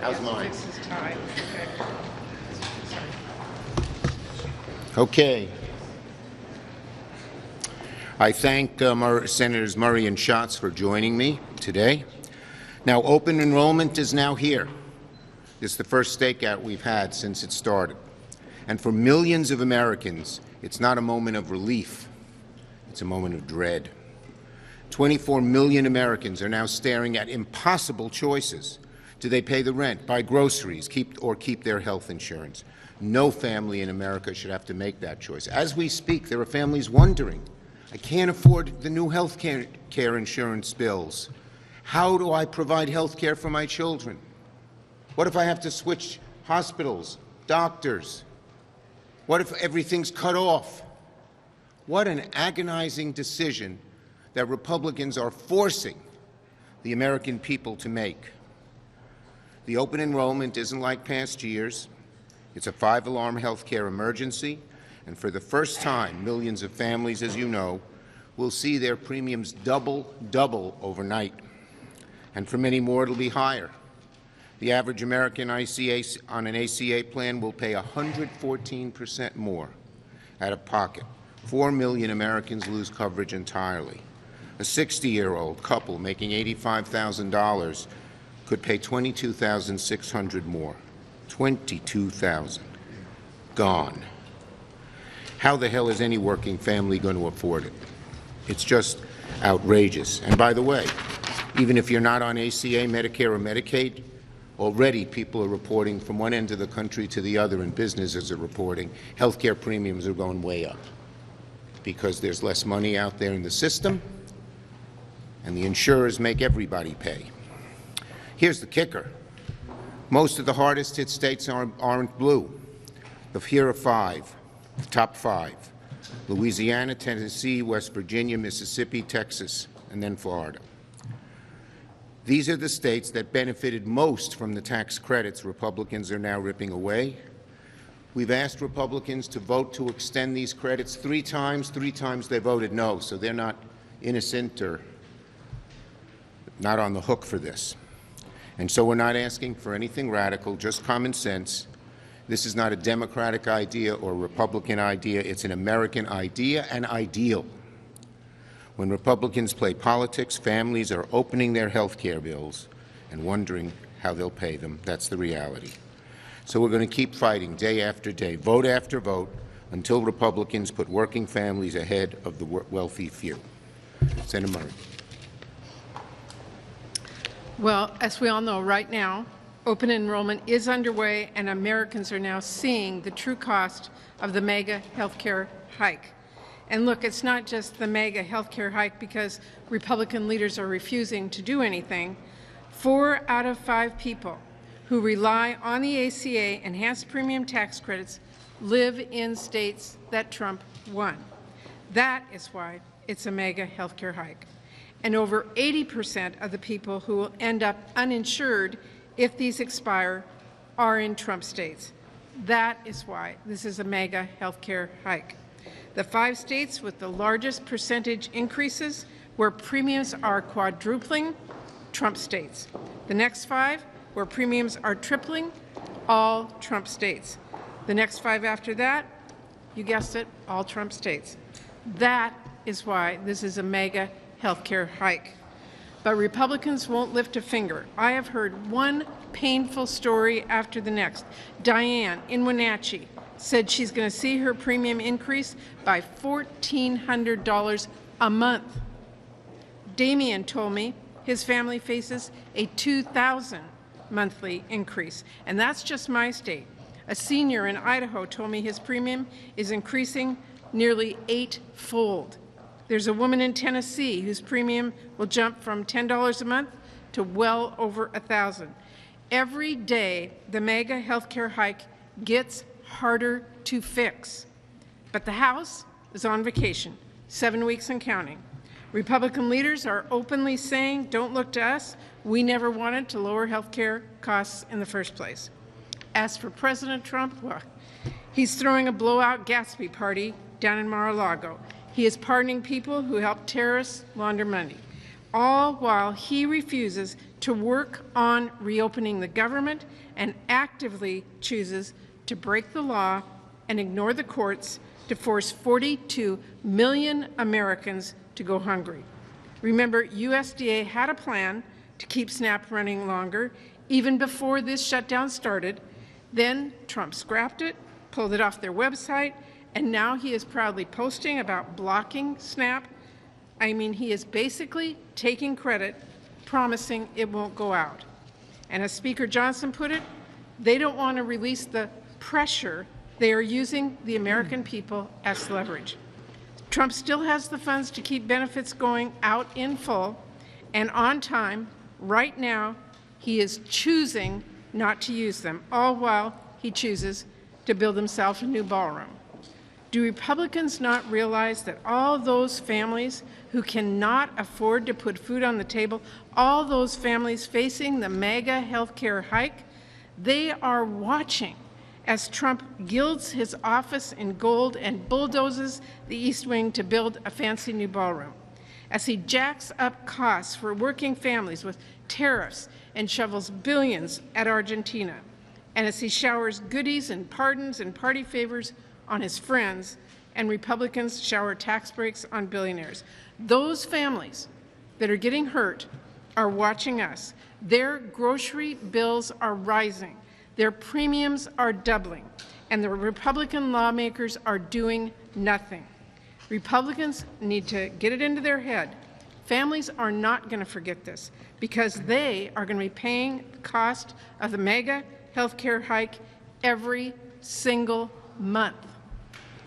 How's mine? This is tied. Okay. I thank Senators Murray and Schatz for joining me today. Now, open enrollment is now here. It's the first stakeout we've had since it started. And for millions of Americans, it's not a moment of relief. It's a moment of dread. 24 million Americans are now staring at impossible choices. Do they pay the rent, buy groceries, keep their health insurance? No family in America should have to make that choice. As we speak, there are families wondering, I can't afford the new health care insurance bills. How do I provide health care for my children? What if I have to switch hospitals, doctors? What if everything's cut off? What an agonizing decision that Republicans are forcing the American people to make. The open enrollment isn't like past years. It's a 5-alarm health care emergency, and for the first time, millions of families, as you know, will see their premiums double overnight. And for many more, it'll be higher. The average American on an ACA plan will pay 114% more out of pocket. 4 million Americans lose coverage entirely. A 60-year-old couple making $85,000 could pay $22,600 more. $22,000 gone. How the hell is any working family going to afford it? It's just outrageous. And by the way, even if you're not on ACA, Medicare, or Medicaid, already people are reporting from one end of the country to the other, and businesses are reporting health care premiums are going way up because there's less money out there in the system, and the insurers make everybody pay. Here's the kicker. Most of the hardest hit states aren't blue. Here are 5, the top 5. Louisiana, Tennessee, West Virginia, Mississippi, Texas, and then Florida. These are the states that benefited most from the tax credits Republicans are now ripping away. We've asked Republicans to vote to extend these credits 3 times. 3 times they voted no, so they're not innocent or not on the hook for this. And so we're not asking for anything radical, just common sense. This is not a Democratic idea or a Republican idea. It's an American idea and ideal. When Republicans play politics, families are opening their health care bills and wondering how they'll pay them. That's the reality. So we're going to keep fighting day after day, vote after vote, until Republicans put working families ahead of the wealthy few. Senator Murray. Well, as we all know, right now, open enrollment is underway, and Americans are now seeing the true cost of the mega health care hike. And look, it's not just the mega health care hike because Republican leaders are refusing to do anything. 4 out of 5 people who rely on the ACA enhanced premium tax credits live in states that Trump won. That is why it's a mega health care hike. And over 80% of the people who will end up uninsured if these expire are in Trump states. That is why this is a mega health care hike. The 5 states with the largest percentage increases where premiums are quadrupling, Trump states. The next 5 where premiums are tripling, all Trump states. The next 5 after that, you guessed it, all Trump states. That is why this is a mega health care hike. But Republicans won't lift a finger. I have heard one painful story after the next. Diane in Wenatchee said she's going to see her premium increase by $1,400 a month. Damien told me his family faces a $2,000 monthly increase, and that's just my state. A senior in Idaho told me his premium is increasing nearly 8-fold. There's a woman in Tennessee whose premium will jump from $10 a month to well over $1,000. Every day, the mega health care hike gets harder to fix. But the House is on vacation, 7 weeks and counting. Republican leaders are openly saying, don't look to us. We never wanted to lower health care costs in the first place. As for President Trump, well, he's throwing a blowout Gatsby party down in Mar-a-Lago. He is pardoning people who helped terrorists launder money, all while he refuses to work on reopening the government and actively chooses to break the law and ignore the courts to force 42 million Americans to go hungry. Remember, USDA had a plan to keep SNAP running longer, even before this shutdown started. Then Trump scrapped it, pulled it off their website, and now he is proudly posting about blocking SNAP. I mean, he is basically taking credit, promising it won't go out. And as Speaker Johnson put it, they don't want to release the pressure. They are using the American people as leverage. Trump still has the funds to keep benefits going out in full and on time. Right now, he is choosing not to use them, all while he chooses to build himself a new ballroom. Do Republicans not realize that all those families who cannot afford to put food on the table, all those families facing the mega health care hike, they are watching as Trump gilds his office in gold and bulldozes the East Wing to build a fancy new ballroom, as he jacks up costs for working families with tariffs and shovels billions at Argentina, and as he showers goodies and pardons and party favors on his friends, and Republicans shower tax breaks on billionaires. Those families that are getting hurt are watching us. Their grocery bills are rising. Their premiums are doubling, and the Republican lawmakers are doing nothing. Republicans need to get it into their head. Families are not going to forget this, because they are going to be paying the cost of the mega health care hike every single month.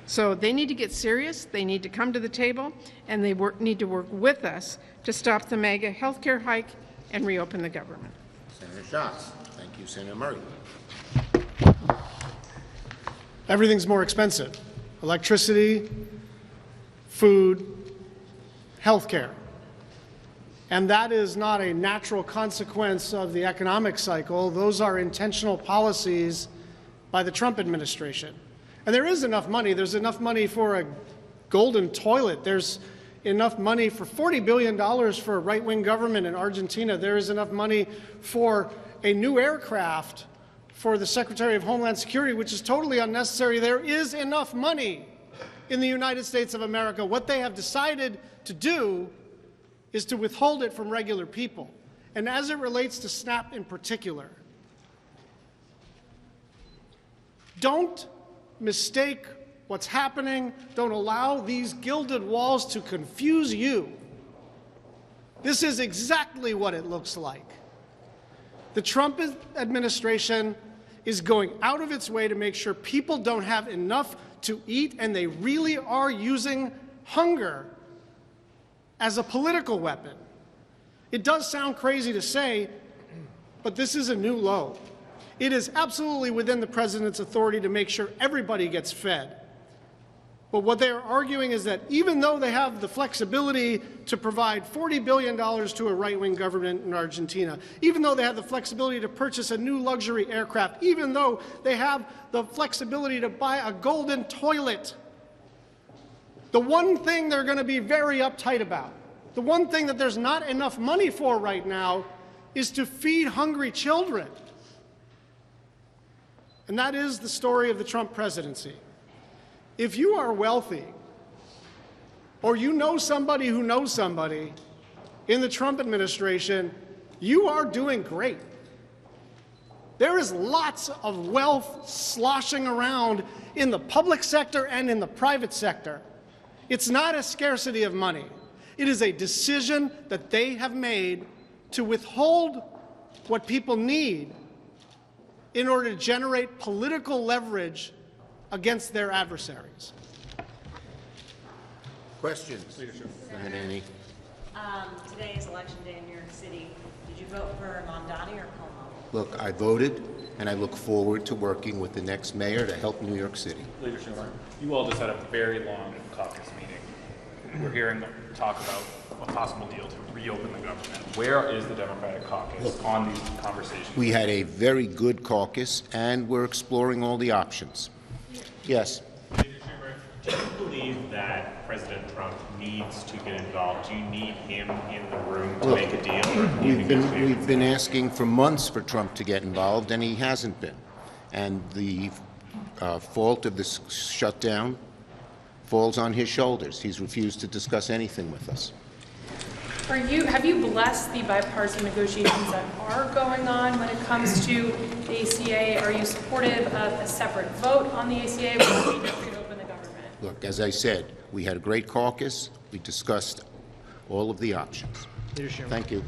So they need to get serious, they need to come to the table, and they need to work with us to stop the mega health care hike and reopen the government. Senator Schatz. Thank you, Senator Murray. Everything's more expensive. Electricity, food, healthcare. And that is not a natural consequence of the economic cycle. Those are intentional policies by the Trump administration. And there is enough money. There's enough money for a golden toilet. There's enough money for $40 billion for a right-wing government in Argentina. There is enough money for a new aircraft for the Secretary of Homeland Security, which is totally unnecessary. There is enough money in the United States of America. What they have decided to do is to withhold it from regular people. And as it relates to SNAP in particular, don't mistake what's happening. Don't allow these gilded walls to confuse you. This is exactly what it looks like. The Trump administration is going out of its way to make sure people don't have enough to eat, and they really are using hunger as a political weapon. It does sound crazy to say, but this is a new low. It is absolutely within the president's authority to make sure everybody gets fed. But what they are arguing is that even though they have the flexibility to provide $40 billion to a right-wing government in Argentina, even though they have the flexibility to purchase a new luxury aircraft, even though they have the flexibility to buy a golden toilet, the one thing they're going to be very uptight about, the one thing that there's not enough money for right now, is to feed hungry children. And that is the story of the Trump presidency. If you are wealthy, or you know somebody who knows somebody in the Trump administration, you are doing great. There is lots of wealth sloshing around in the public sector and in the private sector. It's not a scarcity of money. It is a decision that they have made to withhold what people need in order to generate political leverage against their adversaries. Questions? Go ahead, Annie. Today is election day in New York City. Did you vote for Mamdani or Cuomo? Look, I voted, and I look forward to working with the next mayor to help New York City. Leader Schumer, you all just had a very long caucus meeting. We're hearing talk about a possible deal to reopen the government. Where is the Democratic caucus on these conversations? We had a very good caucus, and we're exploring all the options. Yes. Leader Schumer, Do you believe that President Trump needs to get involved? Do you need him in the room to make a deal? Or do you think it's fair? We've been asking for months for Trump to get involved, and he hasn't been. And the fault of this shutdown falls on his shoulders. He's refused to discuss anything with us. Have you blessed the bipartisan negotiations that are going on when it comes to the ACA? Are you supportive of a separate vote on the ACA where we just could open the government? Look, as I said, we had a great caucus. We discussed all of the options. Leader Schumer. Thank you.